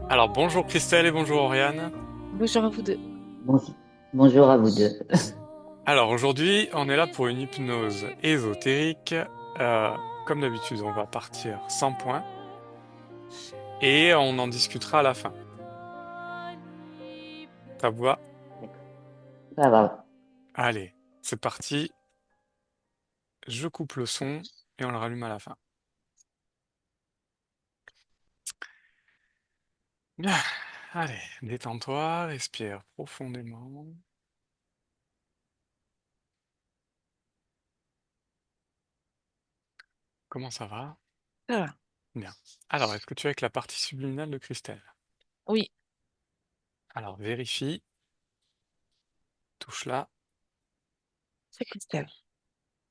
Alors bonjour Christelle et bonjour Oriane. Bonjour à vous deux. Bonjour, bonjour à vous deux. Alors aujourd'hui on est là pour une hypnose ésotérique. Euh, Comme d'habitude on va partir sans points et on en discutera à la fin. Ça vous va? Ça va. Allez, c'est parti. Je coupe le son et on le rallume à la fin. Bien, allez, détends-toi, respire profondément. Comment ça va? Ça va. Bien. Alors, est-ce que tu es avec la partie subliminale de Christelle? Oui, Alors vérifie, touche là, c'est Christelle.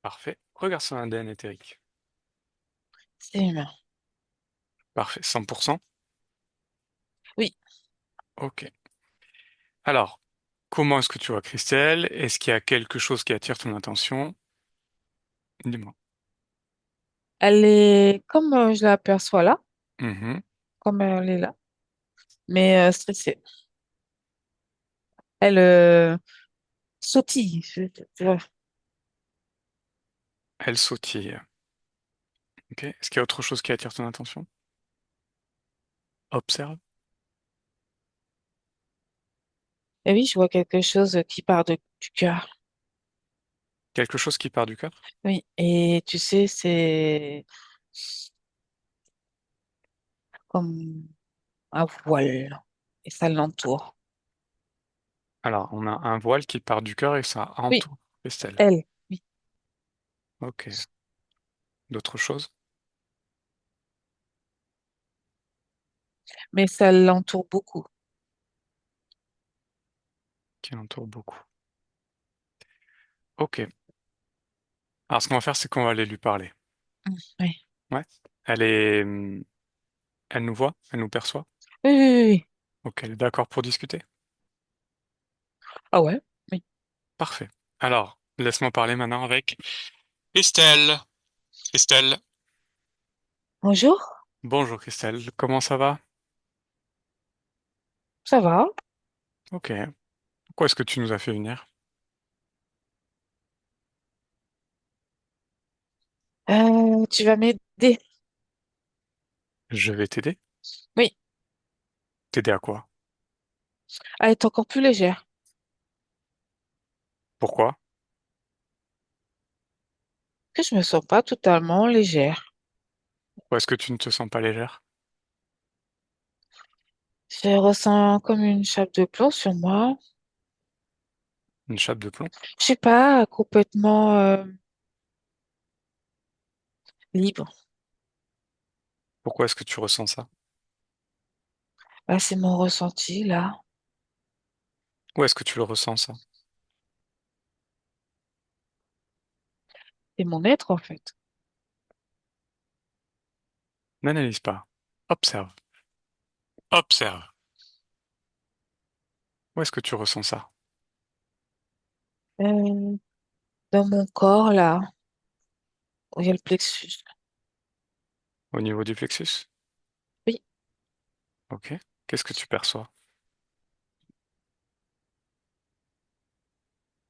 parfait. Regarde son ADN éthérique. C'est humain. Parfait, 100%. Oui. Ok. Alors, comment est-ce que tu vois Christelle? Est-ce qu'il y a quelque chose qui attire ton attention? Dis-moi. Elle est comme je l'aperçois là, Mhm. comme elle est là, mais stressée. Elle sautille. Elle sautille. Ok. Est-ce qu'il y a autre chose qui attire ton attention? Observe. Et oui, je vois quelque chose qui part du cœur. Quelque chose qui part du cœur? Oui, et tu sais, c'est comme un voile et ça l'entoure. Alors, on a un voile qui part du cœur et ça Oui, entoure Christelle. elle, oui, Ok. D'autres choses mais ça l'entoure beaucoup. qui l'entourent beaucoup. Ok. Alors, ce qu'on va faire, c'est qu'on va aller lui parler. Oui. Ouais. Elle est, elle nous voit, elle nous perçoit. Oui, oui, oui, oui. Ok, elle est d'accord pour discuter. Ah ouais? Oui. Parfait. Alors, laisse-moi parler maintenant avec Christelle. Christelle. Bonjour, Bonjour Christelle, comment ça va? ça va? Ok. Pourquoi est-ce que tu nous as fait venir? Tu vas m'aider? Je vais t'aider. Oui, T'aider à quoi? à être encore plus légère. Pourquoi? Que je me sens pas totalement légère. Pourquoi est-ce que tu ne te sens pas légère? Je ressens comme une chape de plomb sur moi. Une chape de plomb? Je sais pas, complètement libre. Pourquoi est-ce que tu ressens ça? Bah, c'est mon ressenti là. Où est-ce que tu le ressens ça? C'est mon être en fait. N'analyse pas. Observe. Observe. Où est-ce que tu ressens ça? Euh, Dans mon corps là, où il y a le plexus. Au niveau du plexus? Oui, Ok. Qu'est-ce que tu perçois?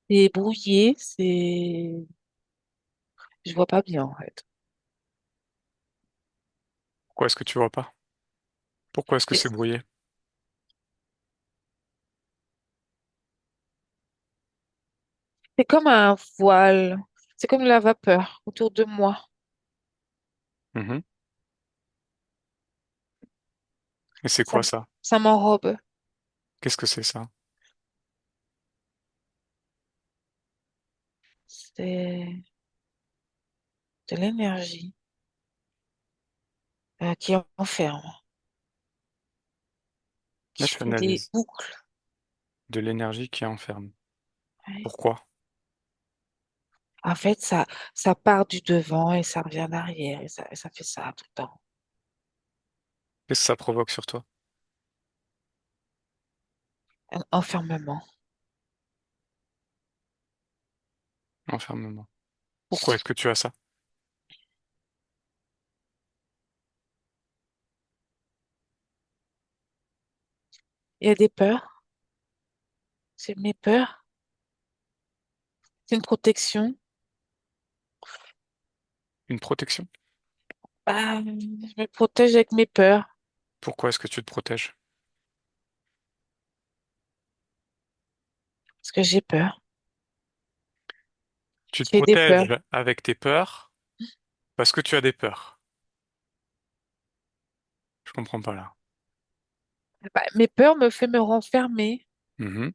c'est brouillé, c'est. Je vois pas bien en fait. Pourquoi est-ce que tu vois pas? Pourquoi est-ce que C'est c'est brouillé? c'est comme un voile. C'est comme la vapeur autour de moi. Mhm. Et c'est Ça, quoi ça? ça m'enrobe. Qu'est-ce que c'est ça? C'est de l'énergie qui enferme, Là, qui tu fait des analyses. boucles. De l'énergie qui enferme. Ouais. Pourquoi? En fait, ça part du devant et ça revient en arrière et ça fait ça tout le temps. Qu'est-ce que ça provoque sur toi? Un enfermement. Enfermement. Pourquoi est-ce que tu as ça? Pourquoi est-ce que tu as ça? Pourquoi est-ce que tu as ça? Pourquoi est-ce que tu as ça? Pourquoi est-ce que tu as ça? Pourquoi est-ce que tu as ça? Pourquoi est-ce que tu as ça? Pourquoi est-ce que tu as ça? Pourquoi est-ce que tu as ça? Pourquoi est-ce que tu as ça? Pourquoi est-ce que tu as ça? Pourquoi est-ce que tu as ça? Pourquoi est-ce que tu as ça? Il y a des peurs. C'est mes peurs. C'est une protection. Une protection? Ah, je me protège avec mes peurs Pourquoi est-ce que tu te protèges? parce que j'ai peur. Tu te J'ai des peurs. protèges avec tes peurs parce que tu as des peurs. Je comprends pas là. Bah, mes peurs me font me renfermer. Mhm.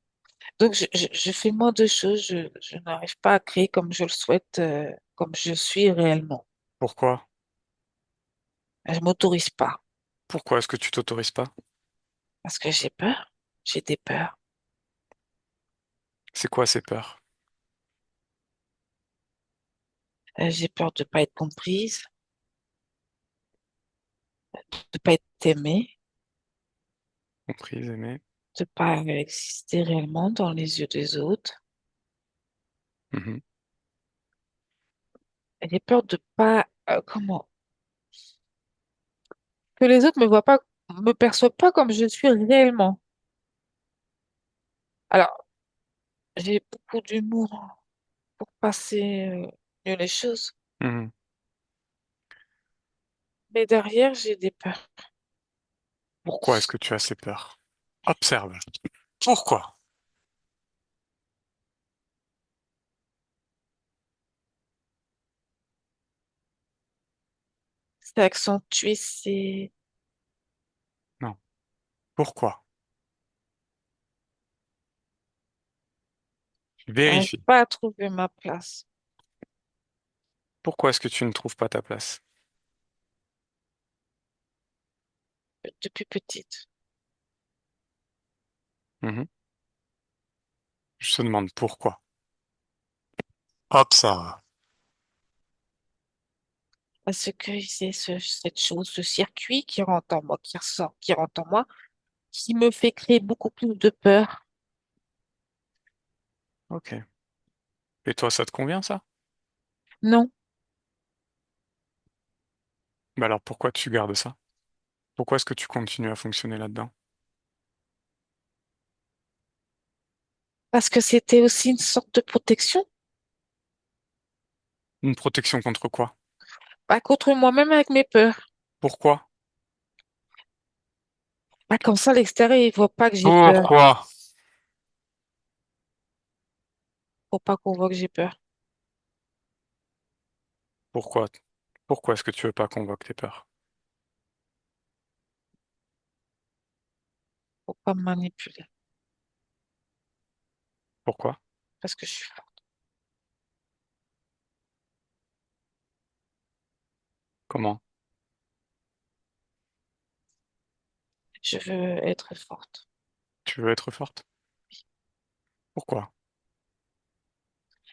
Donc, je fais moins de choses. Je n'arrive pas à créer comme je le souhaite, comme je suis réellement. Pourquoi? Je m'autorise pas Pourquoi est-ce que tu t'autorises pas? parce que j'ai peur. J'ai des peurs. C'est quoi ces peurs? J'ai peur de pas être comprise, de pas être aimée, Comprise, aimée. de pas exister réellement dans les yeux des autres. Mhm. J'ai peur de pas, comment, que les autres me voient pas, me perçoivent pas comme je suis réellement. Alors, j'ai beaucoup d'humour pour passer mieux les choses, Mhm. mais derrière, j'ai des peurs. Pourquoi est-ce que tu as ces peurs? Observe. Pourquoi? C'est accentué, c'est, Non. Pourquoi? j'arrive Vérifie. pas à trouver ma place Pourquoi est-ce que tu ne trouves pas ta place? depuis petite. Mhm. Je te demande pourquoi. Observe. Parce que c'est cette chose, ce circuit qui rentre en moi, qui ressort, qui rentre en moi, qui me fait créer beaucoup plus de peur. Ok. Et toi, ça te convient ça? Non, Bah alors pourquoi tu gardes ça? Pourquoi est-ce que tu continues à fonctionner là-dedans? parce que c'était aussi une sorte de protection. Une protection contre quoi? Pas contre moi-même avec mes peurs. Pourquoi? Pas comme ça, l'extérieur, il voit pas que j'ai peur. Pourquoi? Faut pas qu'on voit que j'ai peur. Pourquoi? Pourquoi est-ce que tu veux pas qu'on voit que tes peurs? Faut pas me manipuler. Pourquoi? Parce que je suis forte. Comment? Je veux être forte. Tu veux être forte? Pourquoi?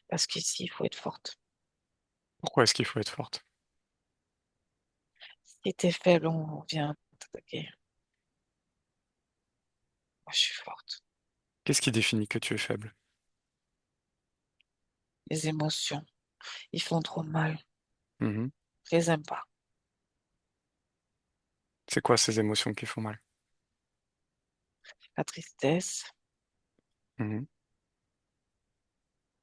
Parce qu'ici, il faut être forte. Pourquoi est-ce qu'il faut être forte? Si t'es faible, on vient t'attaquer. Moi, je suis forte. Qu'est-ce qui définit que tu es faible? Les émotions, ils font trop mal. Mhm. Je les aime pas. C'est quoi ces émotions qui font mal? La tristesse, Mhm.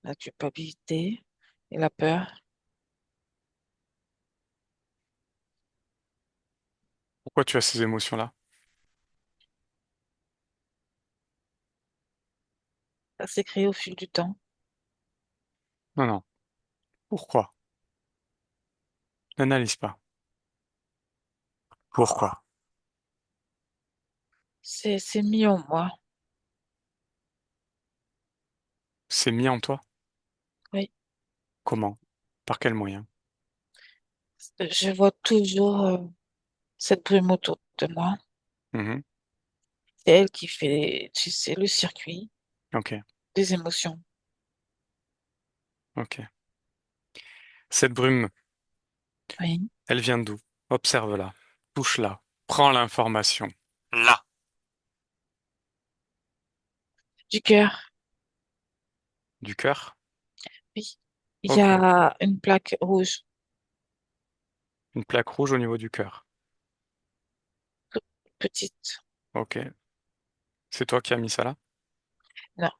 la culpabilité et la peur. Pourquoi tu as ces émotions-là? Ça s'est créé au fil du temps. Non, non. Pourquoi? N'analyse pas. Pourquoi? C'est mis en moi. C'est mis en toi? Oui. Comment? Par quel moyen? Je vois toujours cette brume autour de moi. Mhm. C'est elle qui fait, tu sais, le circuit Ok, des émotions. ok. Cette brume, Oui. elle vient d'où? Observe-la, touche-la, prends l'information. Là. Du cœur. Du cœur? Oui. Il y Ok. a une plaque rouge, Une plaque rouge au niveau du cœur. toute petite. Ok. C'est toi qui as mis ça là? Non.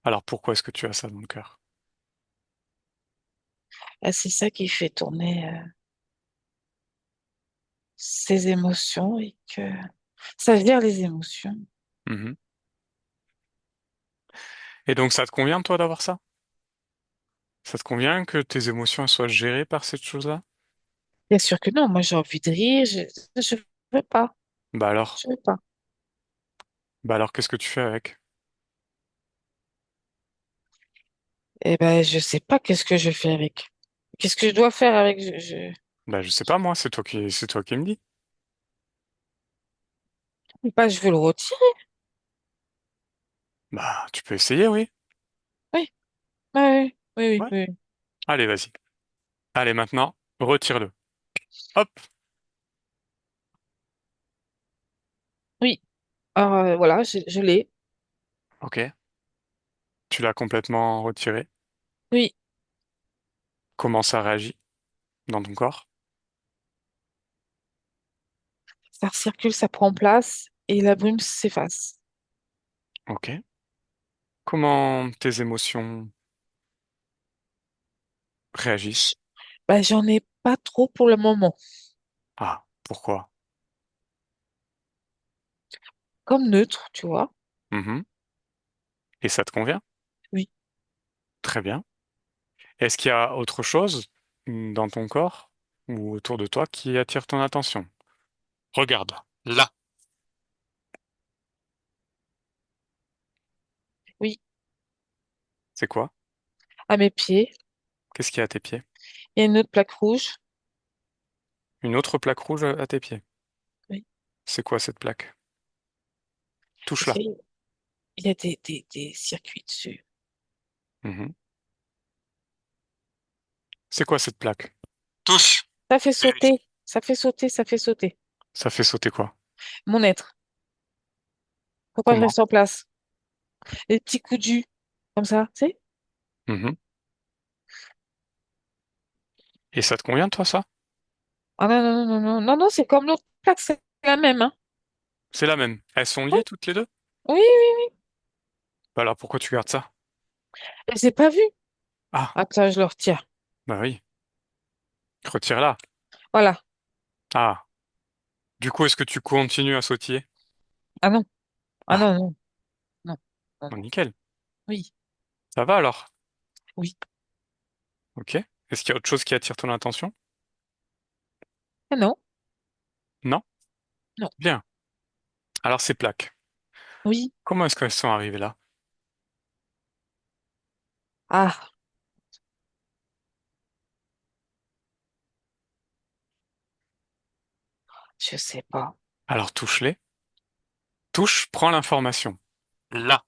Alors pourquoi est-ce que tu as ça dans le cœur? Ah, c'est ça qui fait tourner ses émotions et que ça gère les émotions. Mhm. Et donc ça te convient, toi, d'avoir ça? Ça te convient que tes émotions elles soient gérées par cette chose-là? Bien sûr que non, moi j'ai envie de rire, je veux pas, Bah alors, je veux pas. bah alors qu'est-ce que tu fais avec? Eh ben, je sais pas qu'est-ce que je fais avec. Qu'est-ce que je dois faire avec? Bah je sais pas moi, c'est toi qui me dis. Pas, je veux le retirer. Bah tu peux essayer, oui. Oui, oui, oui, oui, Ouais. oui. Allez, vas-y. Allez, maintenant, retire-le. Hop. Oui. Alors, voilà, je l'ai. Ok. Tu l'as complètement retiré. Oui, Comment ça réagit dans ton corps? ça circule, ça prend place et la brume s'efface. Ok. Comment tes émotions réagissent? Ben, j'en ai pas trop pour le moment. Ah, pourquoi? Comme neutre, tu vois. Mhm. Et ça te convient? Oui. Très bien. Est-ce qu'il y a autre chose dans ton corps ou autour de toi qui attire ton attention? Regarde, là. Oui. C'est quoi? À mes pieds, Qu'est-ce qu'il y a à tes pieds? il y a une autre plaque rouge. Une autre plaque rouge à tes pieds. Oui. C'est quoi cette plaque? Parce Touche-la. qu'il y a des circuits dessus. Mhm. C'est quoi cette plaque? Touche. Ça fait Vérifie. sauter, ça fait sauter, ça fait sauter. Ça fait sauter quoi? Mon être. Pourquoi je Comment? reste en place? Les petits coups de jus, comme ça, tu sais? Mhm. Et ça te convient, toi, ça? Ah non, non, non, non, non, non, c'est comme l'autre plaque, c'est la même, hein. C'est la même. Elles sont Oui, liées toutes les deux? oui, oui. Bah alors pourquoi tu gardes ça? Je les ai pas vus. Ah, Attends, je le retire. bah oui. Retire-la. Voilà. Ah. Du coup, est-ce que tu continues à sautiller? Ah non, ah Ah, non, non, non, non, bon, non. nickel. Oui, Ça va alors? oui. Ok. Est-ce qu'il y a autre chose qui attire ton attention? Ah non, Non? non. Bien. Alors ces plaques, Oui. comment est-ce qu'elles sont arrivées là? Ah, je sais pas. Alors touche-les. Touche, prends l'information. Là.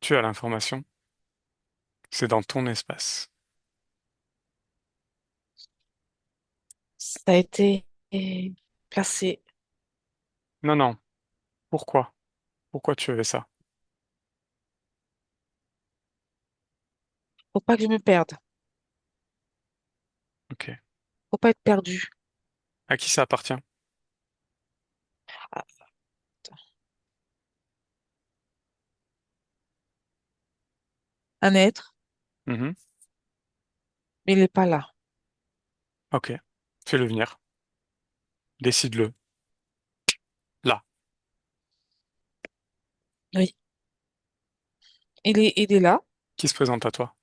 Tu as l'information. C'est dans ton espace. Ça a été placé. Non, non. Pourquoi? Pourquoi tu avais ça? Faut pas que je me perde. Ok. Faut pas être perdu. À qui ça appartient? Ah, attends. Un être, Mhm. mais il n'est pas là. Ok. Fais-le venir. Décide-le. Là. Oui. Il est là. Qui se présente à toi?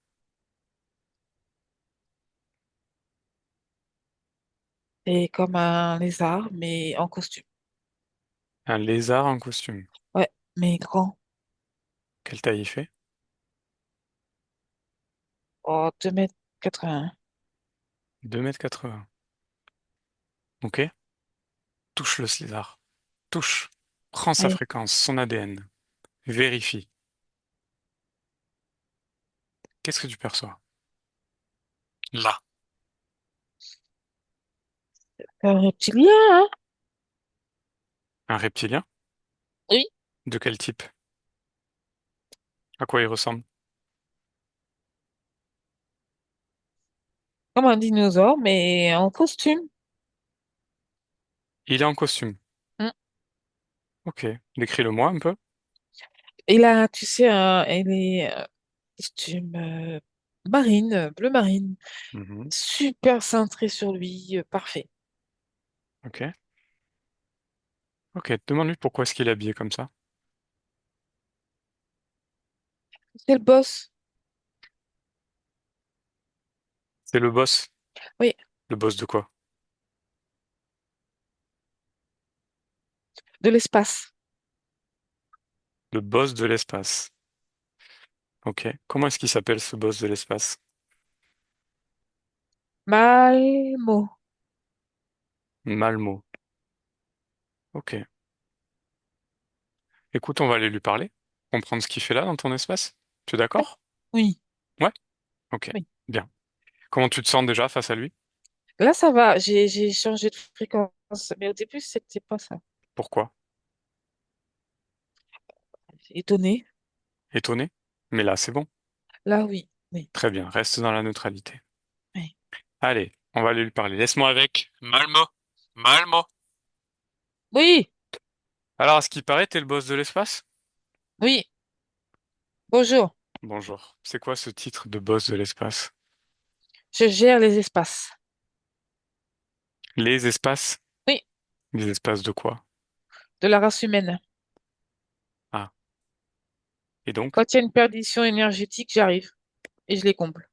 Et comme un lézard, mais en costume. Un lézard en costume. Ouais, mais grand. Quelle taille il fait? Oh, 2,80 m. 2,80 m. Ok. Touche le lézard. Touche. Prends sa Allez, fréquence, son ADN. Vérifie. Qu'est-ce que tu perçois? Là. un reptilien, hein? Un reptilien? Oui. De quel type? À quoi il ressemble? Comme un dinosaure, mais en costume. Il est en costume. Hmm. Ok. Décris-le-moi un peu. Et là, tu sais, elle est costume marine, bleu marine, Mhm. super cintré sur lui, parfait. Ok. Ok. Demande-lui pourquoi est-ce qu'il est habillé comme ça. C'est le boss. C'est le boss. Oui, Le boss de quoi? de l'espace. Le boss de l'espace. Ok. Comment est-ce qu'il s'appelle ce boss de l'espace? Malmo. Malmo. Ok. Écoute, on va aller lui parler. Comprendre ce qu'il fait là dans ton espace. Tu es d'accord? Oui, Ouais? Ok. oui. Bien. Comment tu te sens déjà face à lui? Là, ça va. J'ai changé de fréquence. Mais au début, c'était pas ça. Pourquoi? Étonné. Étonné? Mais là, c'est bon. Là, oui. Oui. Très bien. Reste dans la neutralité. Oui. Allez, on va aller lui parler. Laisse-moi avec. Malmo. Malmo. Oui. Alors, à ce qui paraît, t'es le boss de l'espace? Oui. Bonjour. Bonjour. C'est quoi ce titre de boss de l'espace? Je gère les espaces. Les espaces? Oui. Les espaces de quoi? De la race humaine. Ah. Et donc, Quand il y a une perdition énergétique, j'arrive et je les comble.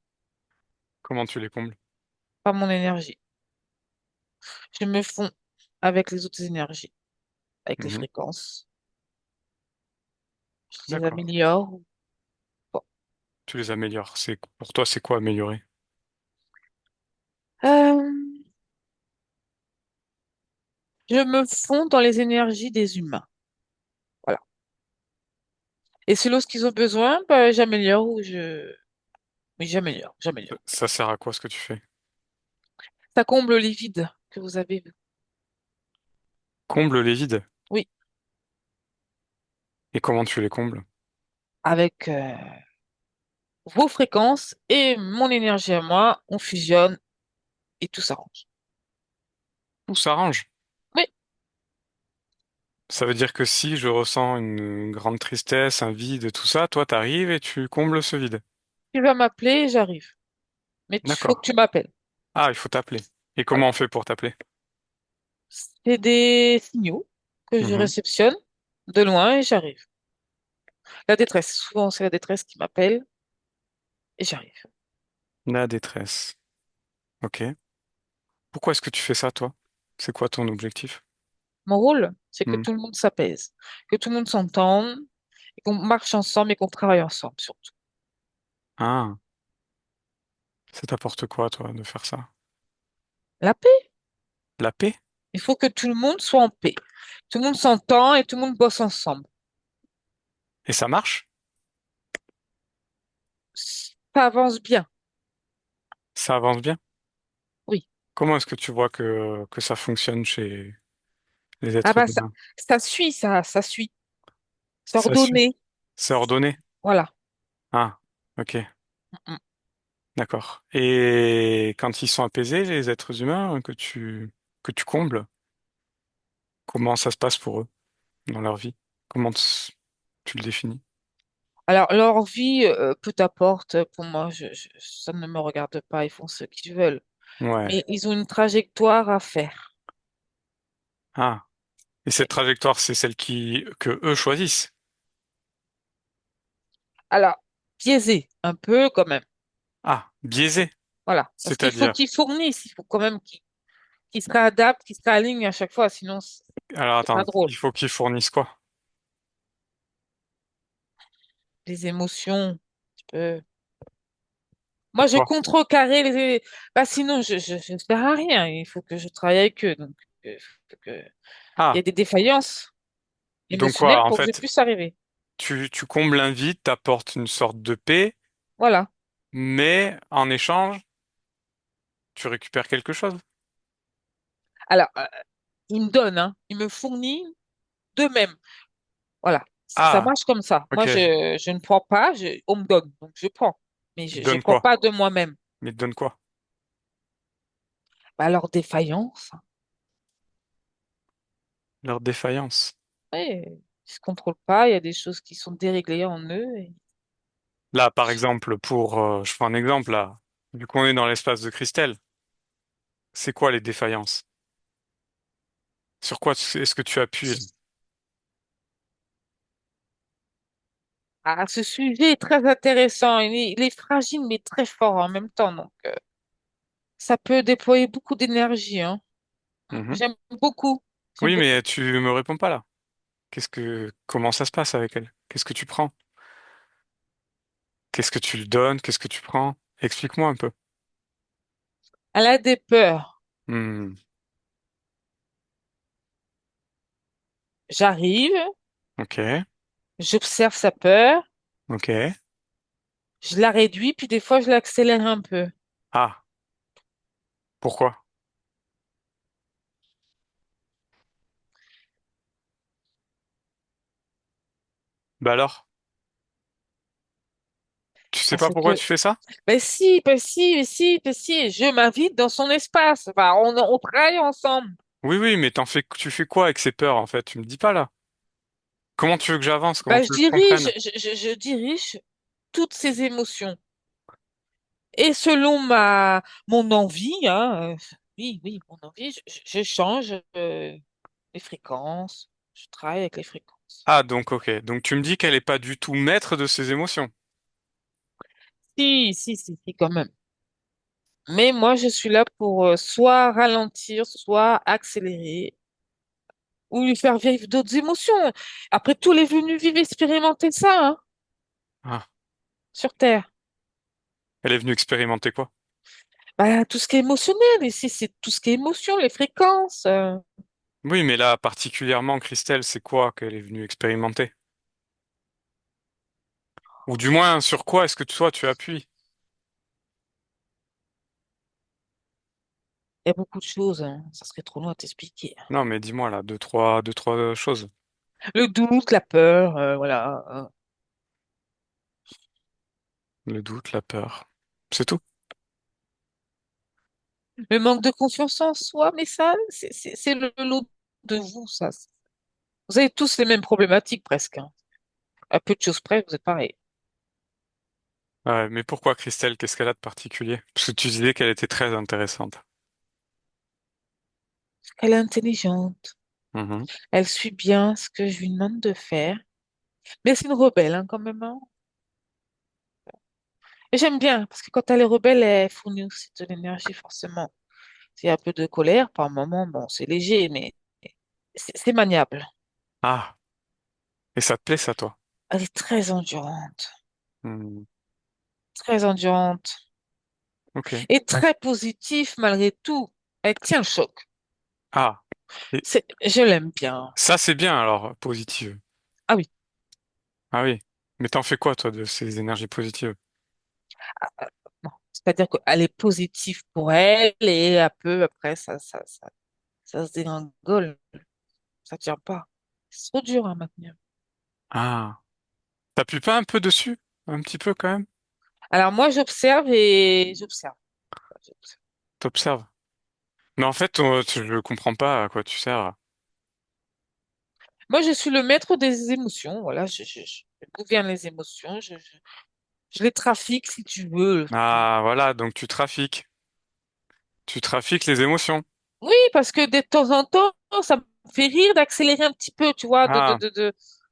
comment tu les combles? Pas mon énergie. Je me fonds avec les autres énergies, avec les Mhm. fréquences. Je les D'accord. améliore. Bon. Tu les améliores. Pour toi, c'est quoi améliorer? Euh, je me fonds dans les énergies des humains. Voilà. Et selon ce qu'ils ont besoin, bah, j'améliore ou je... Oui, j'améliore, j'améliore. Ça sert à quoi ce que tu fais? Ça comble les vides que vous avez vus. Comble les vides. Oui, Et comment tu les combles? avec vos fréquences et mon énergie à moi, on fusionne et tout s'arrange. Tout s'arrange. Oui, Ça veut dire que si je ressens une grande tristesse, un vide, tout ça, toi, t'arrives et tu combles ce vide. tu vas m'appeler, j'arrive. Mais il faut que D'accord. tu m'appelles. Ah, il faut t'appeler. Et Voilà. comment on fait pour t'appeler? C'est des signaux que je Mhm. réceptionne de loin et j'arrive. La détresse, souvent c'est la détresse qui m'appelle et j'arrive. La détresse. Ok. Pourquoi est-ce que tu fais ça, toi? C'est quoi ton objectif? Mon rôle, c'est que Hmm. tout le monde s'apaise, que tout le monde s'entende, et qu'on marche ensemble et qu'on travaille ensemble surtout. Ah, ça t'apporte quoi, toi, de faire ça? La paix, La paix? il faut que tout le monde soit en paix. Tout le monde s'entend et tout le monde bosse ensemble. Et ça marche? Ça avance bien. Ça avance bien? Oui. Comment est-ce que tu vois que ça fonctionne chez les Ah êtres bah humains? ça suit, ça suit. C'est Ça suit. ordonné. C'est ordonné? Voilà. Ah, ok. Mm. D'accord. Et quand ils sont apaisés, les êtres humains que tu combles, comment ça se passe pour eux dans leur vie? Comment tu le définis? Alors, leur vie, peu importe, pour moi, ça ne me regarde pas, ils font ce qu'ils veulent. Ouais. Mais ils ont une trajectoire à faire. Ah. Et cette trajectoire, c'est celle que eux choisissent. Alors, biaisé, un peu quand même. Ah, biaisé. Voilà. Parce qu'il faut C'est-à-dire, qu'ils fournissent, il faut quand même qu'ils se réadaptent, qu'ils se réalignent à chaque fois, sinon alors c'est pas attends, drôle. il faut qu'ils fournissent quoi? Les émotions, tu peux... Moi, je Pourquoi? contrecarrer les... Bah, sinon, je ne sers à rien. Il faut que je travaille avec eux. Donc, il y Ah, a des défaillances donc émotionnelles quoi? En pour que je fait, puisse arriver. tu combles un vide, t'apportes une sorte de paix, Voilà. mais en échange, tu récupères quelque chose. Alors, il me donne, hein, il me fournit d'eux-mêmes. Voilà. Ça Ah, marche comme ça. Moi, ok. je ne prends pas, on me donne. Donc, je prends. Mais Ils te je ne donnent prends quoi? pas de moi-même. Mais ils te donnent quoi? Bah, leur défaillance. Leur défaillance. Oui, ils se contrôlent pas, il y a des choses qui sont déréglées en eux. Là, par exemple, je prends un exemple là, vu qu'on est dans l'espace de Christelle, c'est quoi les défaillances? Sur quoi est-ce que tu appuies? Là. Ah, ce sujet est très intéressant. Il est fragile, mais très fort en même temps. Donc, ça peut déployer beaucoup d'énergie, hein. Mhm. J'aime beaucoup. J'aime Oui, beaucoup. mais tu me réponds pas là. Comment ça se passe avec elle? Qu'est-ce que tu prends? Qu'est-ce que tu lui donnes? Qu'est-ce que tu prends? Explique-moi un peu. Elle a des peurs. Hmm. J'arrive, Ok, j'observe sa peur, ok. je la réduis, puis des fois, je l'accélère un peu. Ah, pourquoi? Bah alors, tu sais pas Parce pourquoi que, tu fais ça? si, je m'invite dans son espace. Enfin, on travaille ensemble. Oui, oui, mais tu fais quoi avec ces peurs en fait? Tu me dis pas là. Comment tu veux que j'avance? Comment Ben, tu veux que je comprenne? je dirige toutes ces émotions. Et selon mon envie, hein, oui, mon envie, je change les fréquences. Je travaille avec les fréquences. Ah, donc ok. Donc tu me dis qu'elle est pas du tout maître de ses émotions. Si, quand même. Mais moi, je suis là pour soit ralentir, soit accélérer, ou lui faire vivre d'autres émotions. Après tout, elle est venue vivre expérimenter ça, hein, Ah, sur Terre. elle est venue expérimenter quoi? Bah, tout ce qui est émotionnel, ici, c'est tout ce qui est émotion, les fréquences. Oui, mais là, particulièrement, Christelle, c'est quoi qu'elle est venue expérimenter? Ou du moins, sur quoi est-ce que toi, tu appuies? Il y a beaucoup de choses, hein. Ça serait trop long à t'expliquer. Non, mais dis-moi là, deux, trois choses. Le doute, la peur, voilà. Le doute, la peur. C'est tout. Le manque de confiance en soi, mais ça, c'est le lot de vous, ça. Vous avez tous les mêmes problématiques presque, hein. À peu de choses près, vous êtes pareil. Ouais, mais pourquoi Christelle? Qu'est-ce qu'elle a de particulier? Parce que tu disais qu'elle était très intéressante. Elle est intelligente. Mhm. Elle suit bien ce que je lui demande de faire. Mais c'est une rebelle, hein, quand même, hein. Et j'aime bien, parce que quand elle est rebelle, elle fournit aussi de l'énergie, forcément. Il y a un peu de colère, par moment, bon, c'est léger, mais c'est maniable. Ah, et ça te plaît, ça, toi? Elle est Hmm. très endurante, Ok. et très positive malgré tout. Elle tient le choc. Ah, et Je l'aime bien. ça, c'est bien, alors, positive. Ah oui. Ah oui. Mais t'en fais quoi, toi, de ces énergies positives? Non. C'est-à-dire qu'elle est positive pour elle et un peu après, ça se dégringole. Ça tient pas. C'est trop dur à maintenir. Ah. T'appuies pas un peu dessus? Un petit peu, quand même? Alors moi, j'observe et j'observe. J'observe. T'observes. Mais en fait, je comprends pas à quoi tu sers. Moi, je suis le maître des émotions. Voilà, je gouverne les émotions. Je les trafique, si tu veux. Ah, voilà, donc tu trafiques. Tu trafiques les émotions. Oui, parce que de temps en temps, ça me fait rire d'accélérer un petit peu, tu vois, Ah,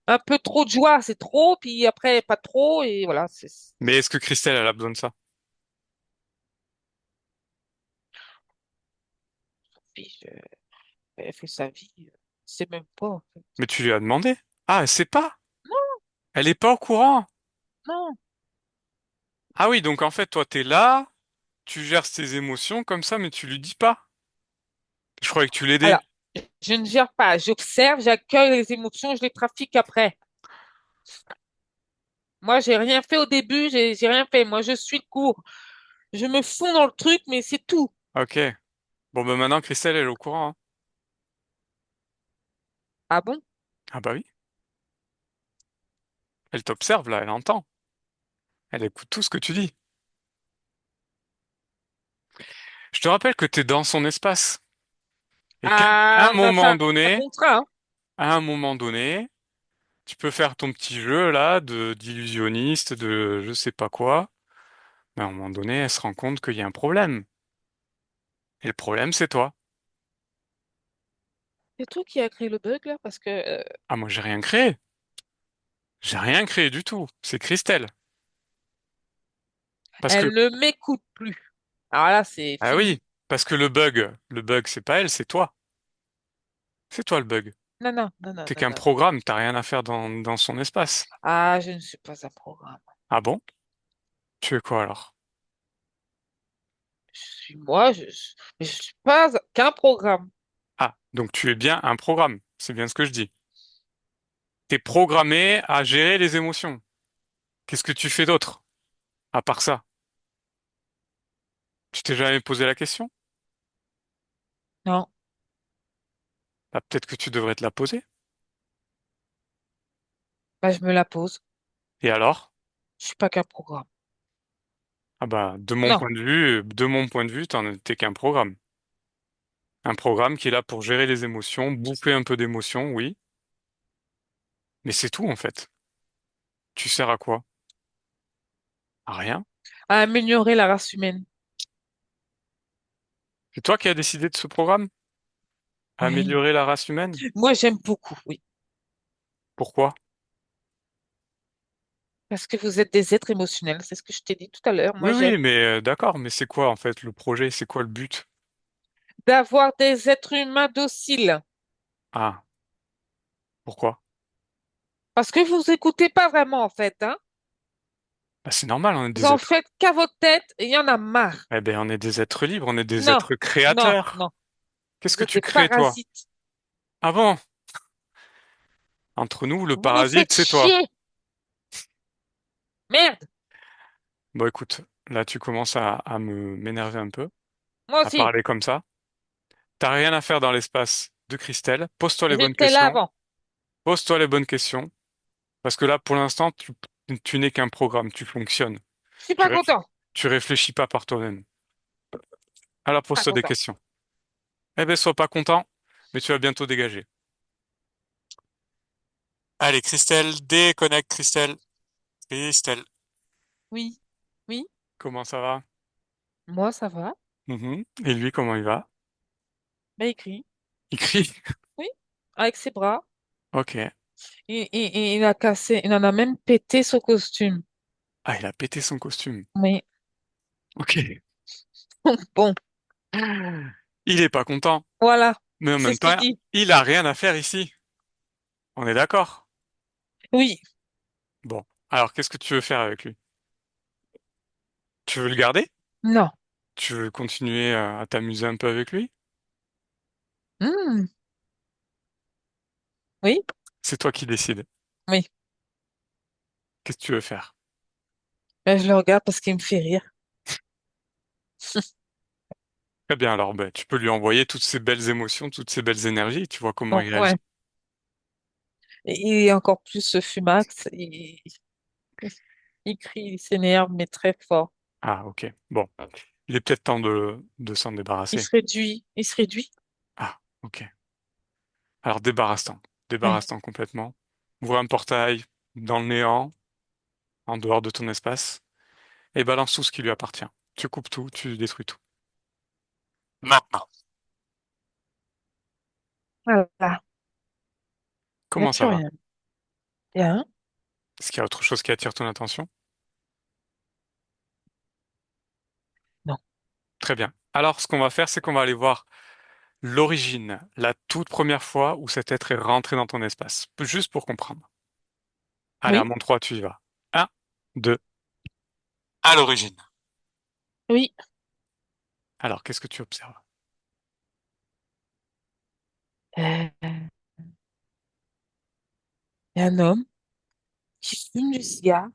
un peu trop de joie, c'est trop, puis après, pas trop, et voilà, mais est-ce que Christelle, elle a besoin de ça? puis elle fait sa vie. C'est même pas, en fait. Mais tu lui as demandé? Ah, elle sait pas? Elle est pas au courant? Non. Ah oui, donc en fait, toi, t'es là, tu gères tes émotions comme ça, mais tu lui dis pas. Je croyais que tu l'aidais. Alors, je ne gère pas, j'observe, j'accueille les émotions, je les trafique après. Moi, j'ai rien fait au début, j'ai rien fait. Moi, je suis le cours. Je me fonds dans le truc, mais c'est tout. Ok. Bon, ben maintenant, Christelle, elle est au courant, hein. Ah bon? Ah bah oui. Elle t'observe, là, elle entend. Elle écoute tout ce que tu dis. Je te rappelle que t'es dans son espace. Et qu'à un Ah, moment ça donné, comptera, hein. à un moment donné, tu peux faire ton petit jeu là de d'illusionniste, de je sais pas quoi, mais à un moment donné, elle se rend compte qu'il y a un problème. Et le problème, c'est toi. C'est toi qui as créé le bug là parce que Ah, moi, j'ai rien créé. J'ai rien créé du tout. C'est Christelle. Parce que, elle ne m'écoute plus. Alors là, c'est ah oui, fini. parce que le bug, c'est pas elle, c'est toi. C'est toi le bug. Non, non, non, non, T'es non, qu'un non, non. programme, t'as rien à faire dans son espace. Ah, je ne suis pas un programme. Ah bon? Tu es quoi alors? Je suis moi, mais je suis pas qu'un programme. Ah, donc tu es bien un programme. C'est bien ce que je dis. T'es programmé à gérer les émotions. Qu'est-ce que tu fais d'autre, à part ça? Tu t'es jamais posé la question? Non, Bah, peut-être que tu devrais te la poser. bah, je me la pose. Et alors? Je suis pas qu'un programme. Ah bah, Non. de mon point de vue, t'es qu'un programme. Un programme qui est là pour gérer les émotions, bouffer un peu d'émotions, oui, mais c'est tout en fait. Tu sers à quoi? À rien. À améliorer la race humaine. C'est toi qui as décidé de ce programme? Oui. Améliorer la race humaine? Moi, j'aime beaucoup, oui. Pourquoi? Parce que vous êtes des êtres émotionnels. C'est ce que je t'ai dit tout à l'heure. Oui, Moi, oui, j'aime mais d'accord, mais c'est quoi en fait le projet? C'est quoi le but? d'avoir des êtres humains dociles. Ah, pourquoi? Parce que vous écoutez pas vraiment, en fait, hein. Bah, c'est normal, on est Vous des en êtres. faites qu'à votre tête et il y en a marre. Eh ben, on est des êtres libres, on est des Non, êtres non, créateurs. non. Qu'est-ce Vous que êtes tu des crées, toi? parasites. Ah bon? Entre nous, le Vous me parasite, faites c'est toi. chier. Merde. Bon, écoute, là, tu commences à me m'énerver un peu, Moi à aussi. parler comme ça. T'as rien à faire dans l'espace de Christelle. Pose-toi les bonnes J'étais là questions. avant. Pose-toi les bonnes questions. Parce que là, pour l'instant, tu n'es qu'un programme. Tu fonctionnes. Je suis Tu, pas réf- content. tu réfléchis pas par toi-même. Alors, Pas pose-toi des content. questions. Eh ben, sois pas content, mais tu vas bientôt dégager. Allez, Christelle, déconnecte, Christelle. Christelle, Oui. Oui. comment ça va? Moi, ça va. Mhm. Et lui, comment il va? Bah, écrit. Il crie. Oui. Avec ses bras. Ok. Il a cassé. Il en a même pété son costume. Ah, il a pété son costume. Oui. Ok. Bon. Il est pas content. Voilà. Mais en C'est même ce qu'il temps, dit. il a rien à faire ici. On est d'accord? Oui. Bon. Alors, qu'est-ce que tu veux faire avec lui? Tu veux le garder? Non. Tu veux continuer à t'amuser un peu avec lui? Hmm. Oui. C'est toi qui décides. Oui. Qu'est-ce que tu veux faire? Ben, je le regarde parce qu'il me fait rire. Très bien, alors ben, tu peux lui envoyer toutes ces belles émotions, toutes ces belles énergies, tu vois comment Bon, il ouais. réagit. Il est encore plus fumax. Il crie, il s'énerve, mais très fort. Ah, ok. Bon, il est peut-être temps de s'en Il débarrasser. se réduit. Il se réduit. Ah, ok. Alors débarrasse-t'en. Oui. Débarrasse-t'en complètement. Ouvre un portail dans le néant, en dehors de ton espace, et balance tout ce qui lui appartient. Tu coupes tout, tu détruis tout. Maintenant. Voilà. Il n'y a Comment plus ça va? rien. Bien. Est-ce qu'il y a autre chose qui attire ton attention? Non. Très bien. Alors, ce qu'on va faire, c'est qu'on va aller voir l'origine, la toute première fois où cet être est rentré dans ton espace. Juste pour comprendre. Allez, à Oui. mon 3, tu y vas. Un, 2. À l'origine. Oui. Alors, qu'est-ce que tu observes? Il y a un homme qui fume du cigare,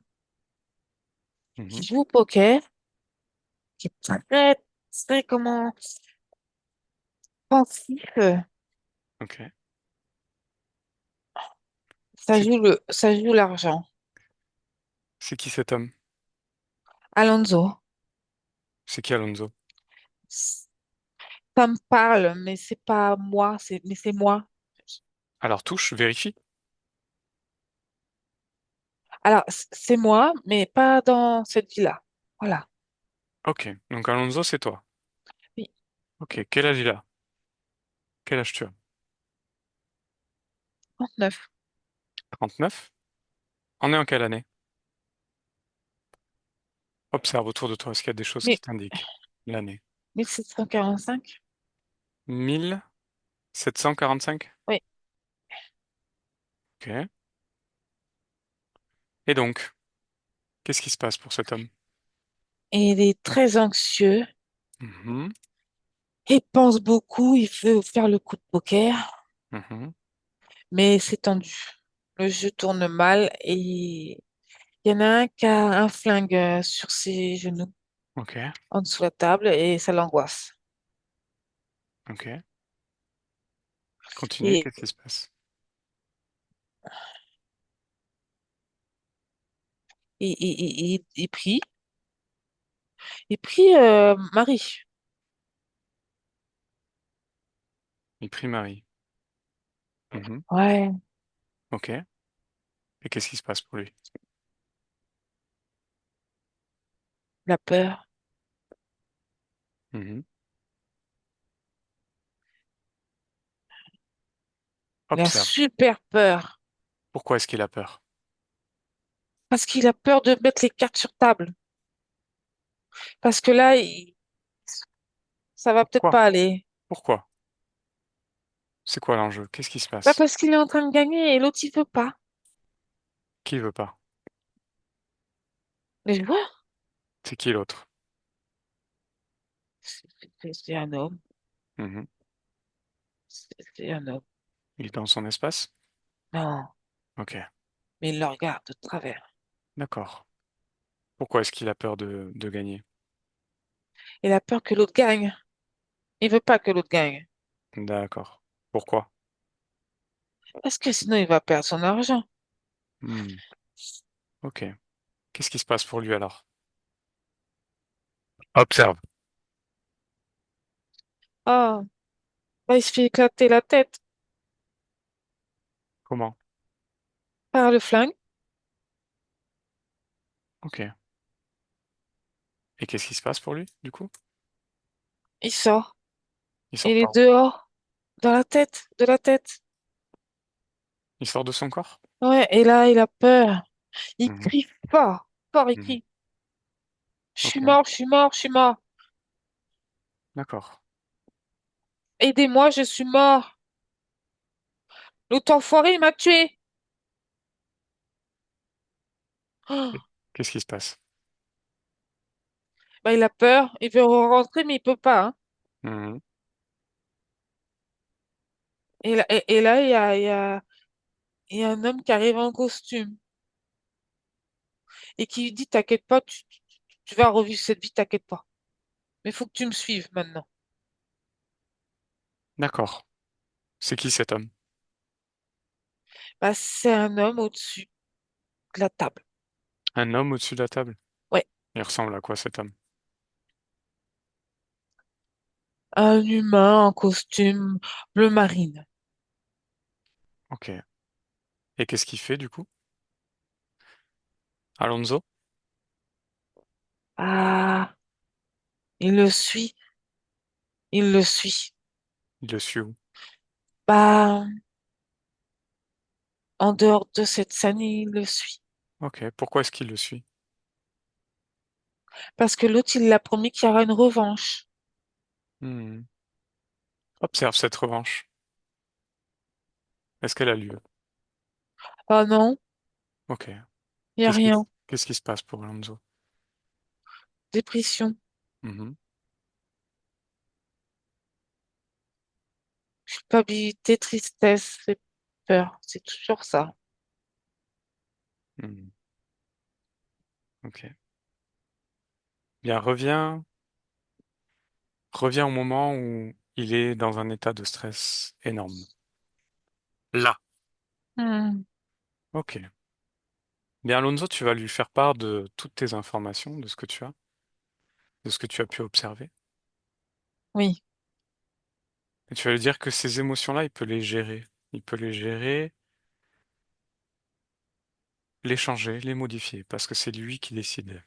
qui Mhm. joue au poker, qui est très, très, comment, pensif. Ok. C'est Ça joue l'argent. c'est qui cet homme? Alonso. C'est qui Alonso? Ça me parle, mais c'est pas moi, mais c'est moi. Alors touche, vérifie. Alors, c'est moi, mais pas dans cette vie-là. Voilà. Ok, donc Alonso, c'est toi. Oui, Ok, quel âge il a? Quel âge tu as? 39. 39. On est en quelle année? Observe autour de toi, est-ce qu'il y a des choses Mais qui t'indiquent l'année? 1745? 1745? Oui. Ok. Et donc, qu'est-ce qui se passe pour cet homme? Et il est très anxieux. Mhm, Il pense beaucoup. Il veut faire le coup de poker, mhm. mais c'est tendu. Le jeu tourne mal et il y en a un qui a un flingue sur ses genoux, Ok, en dessous de la table, et ça l'angoisse. ok. Continue, Et qu'est-ce qui se passe? il prie. Il prie Marie. Il prie Marie. Mhm, Ouais, ok. Et qu'est-ce qui se passe pour lui? la peur. Mhm. Il a Observe. super peur. Pourquoi est-ce qu'il a peur? Parce qu'il a peur de mettre les cartes sur table. Parce que là, ça va peut-être Pourquoi? pas aller. Pourquoi? C'est quoi l'enjeu? Qu'est-ce qui se Bah passe? parce qu'il est en train de gagner et l'autre, il veut pas. Qui veut pas? Les joueurs, C'est qui l'autre? c'est un homme. Mhm. C'est un homme. Il est dans son espace? Non, Ok, mais il le regarde de travers. d'accord. Pourquoi est-ce qu'il a peur de gagner? Il a peur que l'autre gagne. Il veut pas que l'autre gagne. D'accord. Pourquoi? Parce que sinon, il va perdre son argent. Hmm, ok. Qu'est-ce qui se passe pour lui alors? Observe. Ah, bah, il se fait éclater la tête Comment? par le flingue. Ok. Et qu'est-ce qui se passe pour lui, du coup? Il sort. Il sort Il est par où? dehors, dans la tête, de la tête. Il sort de son corps? Ouais, et là, il a peur. Il Mhm, crie fort, fort, il mhm. crie. Je suis Ok, mort, je suis mort, je suis mort. d'accord. Aidez-moi, je suis mort. L'autre enfoiré, il m'a tué. Oh, Et qu'est-ce qui se passe? bah, il a peur, il veut rentrer, mais il peut pas, hein. Mhm, Et là, il y a un homme qui arrive en costume et qui lui dit, t'inquiète pas, tu vas revivre cette vie, t'inquiète pas. Mais il faut que tu me suives maintenant. d'accord. C'est qui cet homme? Bah, c'est un homme au-dessus de la table. Un homme au-dessus de la table? Ouais, Il ressemble à quoi cet homme? un humain en costume bleu marine. Ok. Et qu'est-ce qu'il fait du coup? Alonso? Ah, il le suit, il le suit. Il le suit où? Bah, en dehors de cette scène, il le suit. Ok. Pourquoi est-ce qu'il le suit? Parce que l'autre, il l'a promis qu'il y aura une revanche. Hmm. Observe cette revanche. Est-ce qu'elle a lieu? Ah non, Ok. il n'y a rien. Qu'est-ce qui se passe pour Alonso? Dépression, Mhm, culpabilité, tristesse et peur. C'est toujours ça. mhm. Ok. Bien, reviens au moment où il est dans un état de stress énorme. Là. Hmm, Ok. Bien, Alonso, tu vas lui faire part de toutes tes informations, de ce que tu as pu observer. oui, Et tu vas lui dire que ces émotions-là, il peut les gérer. Il peut les gérer, les changer, les modifier, parce que c'est lui qui décide.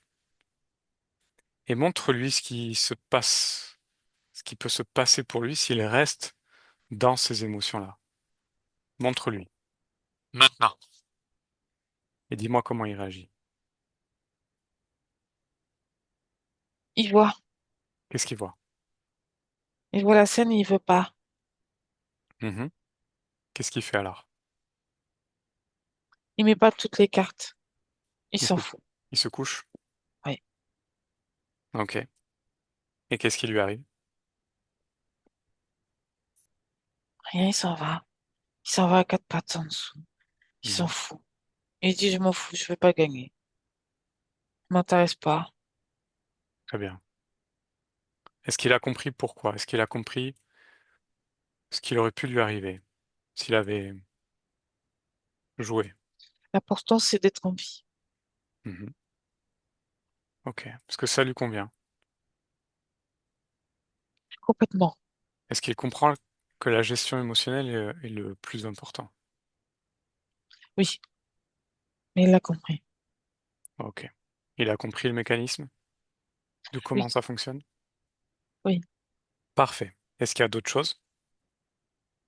Et montre-lui ce qui se passe, ce qui peut se passer pour lui s'il reste dans ces émotions-là. Montre-lui. Maintenant. Et dis-moi comment il réagit. Il voit. Qu'est-ce qu'il voit? Il voit la scène et il veut pas. Mhm. Qu'est-ce qu'il fait alors? Il met pas toutes les cartes. Il Il s'en se, fout. il se couche? Oui. Ok. Et qu'est-ce qui lui arrive? Rien, il s'en va. Il s'en va à quatre pattes en dessous. Il s'en Mhm. fout. Il dit, je m'en fous, je veux pas gagner. M'intéresse pas. Très bien. Est-ce qu'il a compris pourquoi? Est-ce qu'il a compris ce qu'il aurait pu lui arriver s'il avait joué? L'important, c'est d'être en vie. Mhm. Ok. Est-ce que ça lui convient? Complètement. Est-ce qu'il comprend que la gestion émotionnelle est le plus important? Oui, mais il l'a compris. Ok. Il a compris le mécanisme de Oui, comment ça fonctionne? oui. Parfait. Est-ce qu'il y a d'autres choses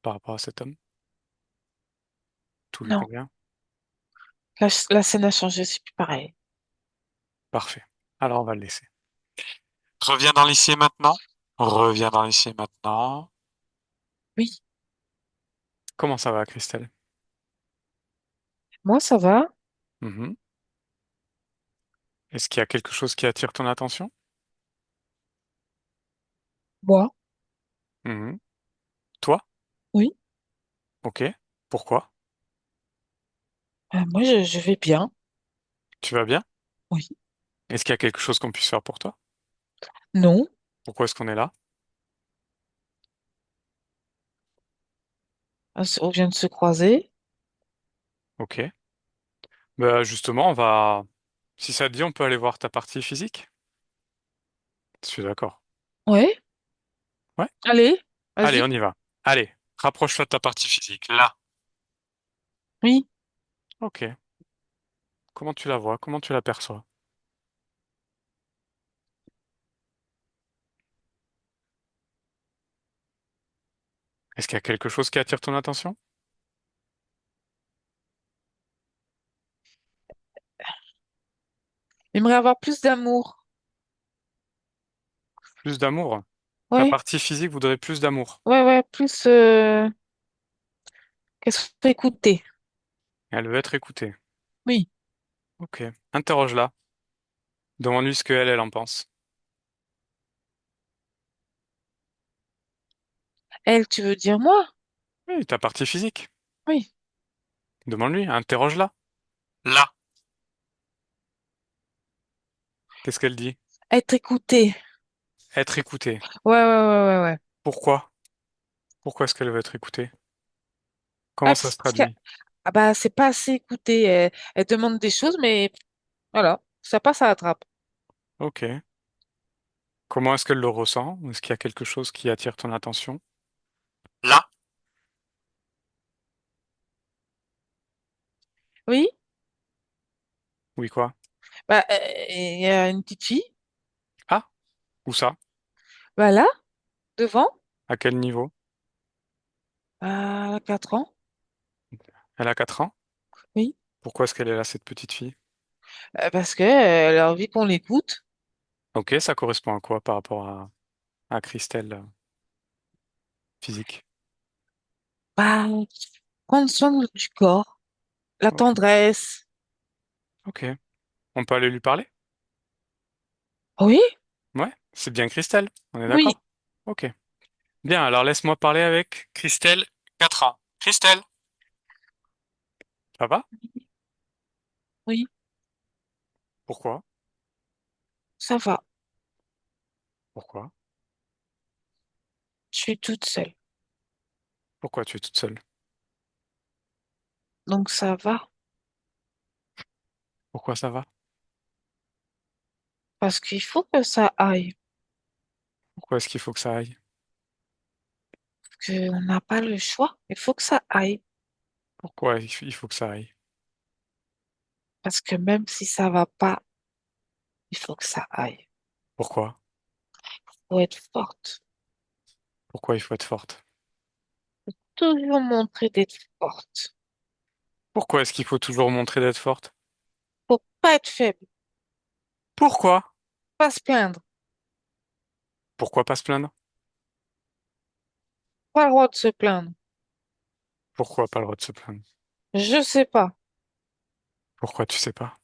par rapport à cet homme? Tout lui Non, convient? la scène a changé, c'est plus pareil. Parfait. Alors on va le laisser. Reviens dans l'ici et maintenant. Reviens dans l'ici et maintenant. Oui, Comment ça va, Christelle? moi, ça va. Mhm. Est-ce qu'il y a quelque chose qui attire ton attention? Moi, Mhm. Toi? oui. Ok. Pourquoi? Moi, je vais bien. Tu vas bien? Oui. Est-ce qu'il y a quelque chose qu'on puisse faire pour toi? Non, Pourquoi est-ce qu'on est là? on vient de se croiser. Ok. Bah justement, on va... Si ça te dit, on peut aller voir ta partie physique? Je suis d'accord. Ouais. Ouais? Allez, Allez, vas-y. on y va. Allez, rapproche-toi de ta partie physique. Là. Oui. Ok. Comment tu la vois? Comment tu l'aperçois? Est-ce qu'il y a quelque chose qui attire ton attention? J'aimerais avoir plus d'amour. Plus d'amour? Ta Ouais, partie physique voudrait plus d'amour. ouais, ouais, plus qu'est-ce que écouter. Elle veut être écoutée. Oui. Ok. Interroge-la. Demande-lui ce qu'elle, elle en pense. Elle, tu veux dire moi? Oui, ta partie physique. Oui. Demande-lui, interroge-la. Là. Qu'est-ce qu'elle dit? Être écoutée. Être écoutée. Ouais, ouais, ouais, ouais, ouais. Pourquoi? Pourquoi est-ce qu'elle veut être écoutée? Comment Ah, ça se parce que, traduit? ah bah, c'est pas assez écouté. Elle demande des choses, mais voilà, ça passe à la trappe. Ok. Comment est-ce qu'elle le ressent? Est-ce qu'il y a quelque chose qui attire ton attention? Là. Oui. Oui, quoi? Bah, il y a une petite fille. Ah, où ça? Bah là, devant. À quel niveau? Elle a 4 ans. Elle a 4 ans? Oui. Pourquoi est-ce qu'elle est là, cette petite fille? Parce que, elle a envie qu'on l'écoute. Ok, ça correspond à quoi par rapport à Christelle physique? Bah, prendre soin du corps, la Ok, tendresse. ok. On peut aller lui parler? Oui, Ouais, c'est bien Christelle, on est oui, d'accord? Ok. Bien, alors laisse-moi parler avec Christelle, 4 ans. Christelle, ça va? oui, Pourquoi? ça va. Pourquoi? Je suis toute seule. Pourquoi tu es toute seule? Donc ça va. Pourquoi ça va? Parce qu'il faut que ça aille. Pourquoi est-ce qu'il faut que ça aille? On n'a pas le choix. Il faut que ça aille. Pourquoi il faut que ça aille? Parce que même si ça va pas, il faut que ça aille. Pourquoi? Faut être forte. Pourquoi il faut être forte? Toujours montrer d'être forte. Pourquoi est-ce qu'il faut toujours montrer d'être forte? Faut pas être faible. Pourquoi? Pas se plaindre. Pourquoi pas se plaindre? Pas le droit de se plaindre. Pourquoi pas le droit de se plaindre? Je sais pas. Pourquoi tu sais pas?